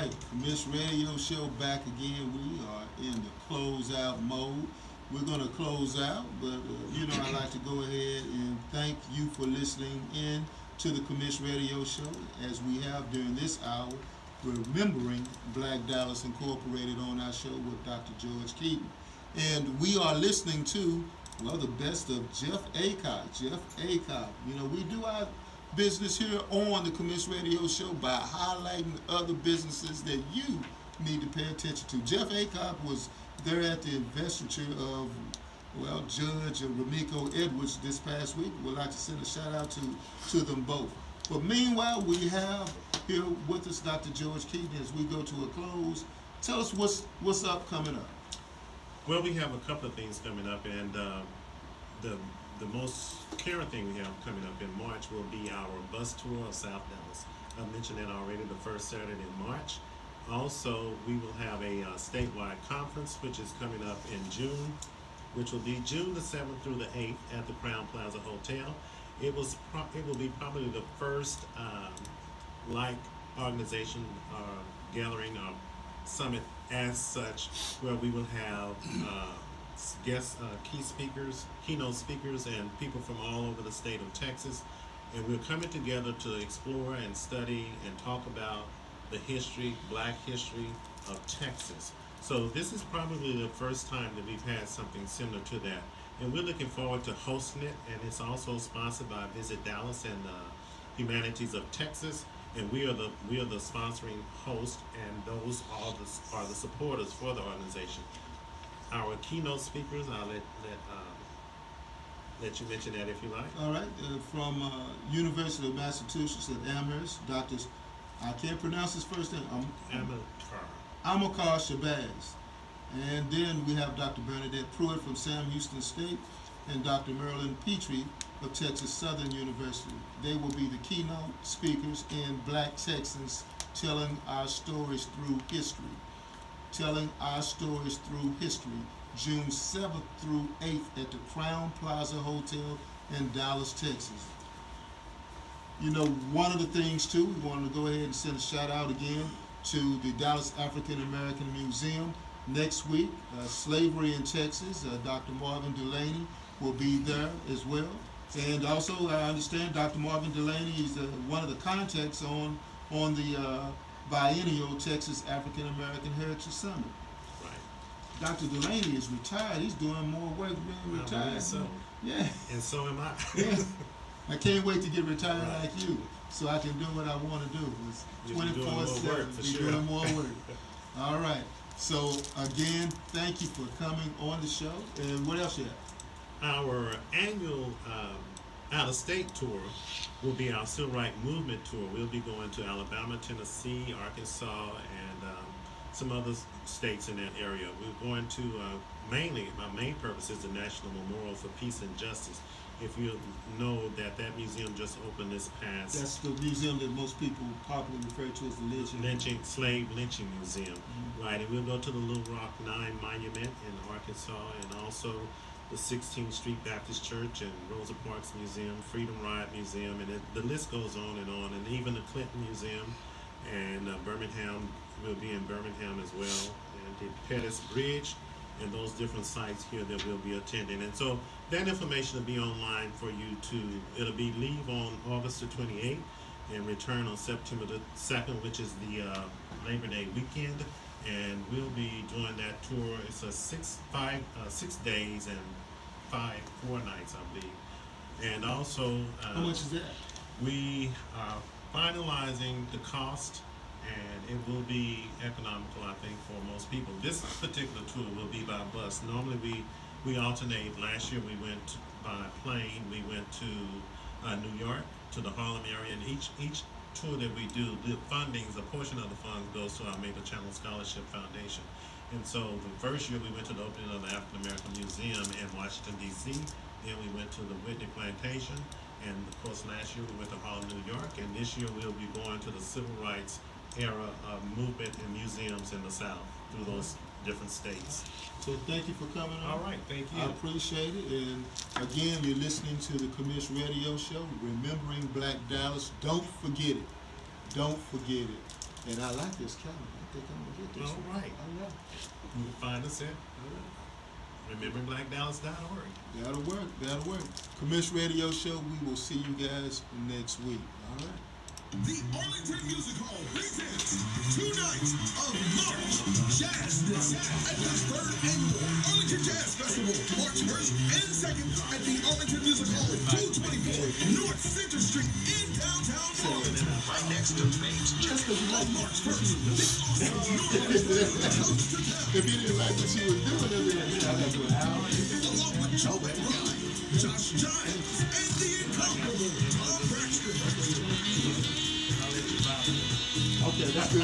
right, Miss Radio Show back again. We are in the closeout mode. We're going to close out, but I'd like to go ahead and thank you for listening in to the Commish Radio Show as we have during this hour, remembering Black Dallas Incorporated on our show with Dr. George Keaton. And we are listening to, well, the best of Jeff Aycock. Jeff Aycock. We do our business here on the Commish Radio Show by highlighting other businesses that you need to pay attention to. Jeff Aycock was there at the investiture of, Judge Ramiko Edwards this past week. We'd like to send a shout out to them both. But meanwhile, we have here with us Dr. George Keaton as we go to a close. Tell us what's up coming up. Well, we have a couple of things coming up, and the most current thing we have coming up in March will be our bus tour of South Dallas. I mentioned that already, the first Saturday in March. Also, we will have a statewide conference, which is coming up in June, which will be June the 7th through the 8th at the Crown Plaza Hotel. It will be probably the first like organization gathering or summit as such, where we will have guest keynote speakers, and people from all over the state of Texas. And we're coming together to explore and study and talk about the history, black history of Texas. So this is probably the first time that we've had something similar to that. And we're looking forward to hosting it, and it's also sponsored by Visit Dallas and Humanities of Texas. And we are the sponsoring host, and those are the supporters for the organization. Our keynote speakers, I'll let you mention that if you like. All right, from University of Massachusetts at Amherst, Dr. I can't pronounce his first name. Amilcar Shabazz. And then we have Dr. Bernadette Pruitt from Sam Houston State and Dr. Marilyn Petrie of Texas Southern University. They will be the keynote speakers in Black Texans telling our stories through history. Telling our stories through history. June 7th through 8th at the Crown Plaza Hotel in Dallas, Texas. One of the things too, we wanted to go ahead and send a shout out again to the Dallas African American Museum. Next week, Slavery in Texas, Dr. Marvin Delaney will be there as well. And also, I understand Dr. Marvin Delaney is one of the contacts on the biennial Texas African American Heritage Summit. Right. Dr. Delaney is retired. He's doing more work being retired. So. Yeah. And so am I. Yeah. I can't wait to get retired like you, so I can do what I want to do. It's 24/7. You're doing more work. All right. So again, thank you for coming on the show. And what else you have? Our annual out-of-state tour will be our Civil Rights Movement tour. We'll be going to Alabama, Tennessee, Arkansas, and some other states in that area. We're going to mainly, my main purpose is the National Memorial for Peace and Justice. If you know that museum just opened this past. That's the museum that most people popularly refer to as the slave lynching museum. Mm-hmm. Right, and we'll go to the Little Rock 9 Monument in Arkansas, and also the 16th Street Baptist Church and Rosa Parks Museum, Freedom Riot Museum, and the list goes on, and even the Clinton Museum, and Birmingham will be in Birmingham as well, and the Pettus Bridge, and those different sites here that we'll be attending. And so that information will be online for you it'll be leave on August the 28th and return on September the 2nd, which is the Labor Day weekend. And we'll be doing that tour. It's a 6 days and 4 nights, I believe. And also, how much is that? We are finalizing the cost, and it will be economical, I think, for most people. This particular tour will be by bus. Normally we alternate. Last year we went by plane. We went to New York, to the Harlem area, and each tour that we do, the fundings, a portion of the funds goes to our Maple Channel Scholarship Foundation. And so the first year we went to the opening of the African American Museum in Washington, D.C. Then we went to the Whitney Plantation. And of course last year we went to Harlem, New York. And this year we'll be going to the Civil Rights era of movement and museums in the South through those different states. So thank you for coming on. All right, thank you. I appreciate it. And again, you're listening to the Commish Radio Show, remembering Black Dallas. Don't forget it. Don't forget it. And I like this calendar. I think I'm gonna get this All one. right. All right. You can find us at rememberblackdallas.org. That'll work. That'll work. Commish Radio Show. We will see you guys next week. All right. The Arlington Music Hall presents 2 nights of March Jazz at the 3rd Annual Arlington Jazz Festival, March 1st and 2nd at the Arlington Music Hall, 224 North Center Street in downtown Arlington, right next to Main Street. On March 1st, the awesome North comes to town. If you didn't like what she was doing, then I'd have to Along with Joe Ryan, Josh Giles, and the incomparable Tom Braxton. Okay, that's good.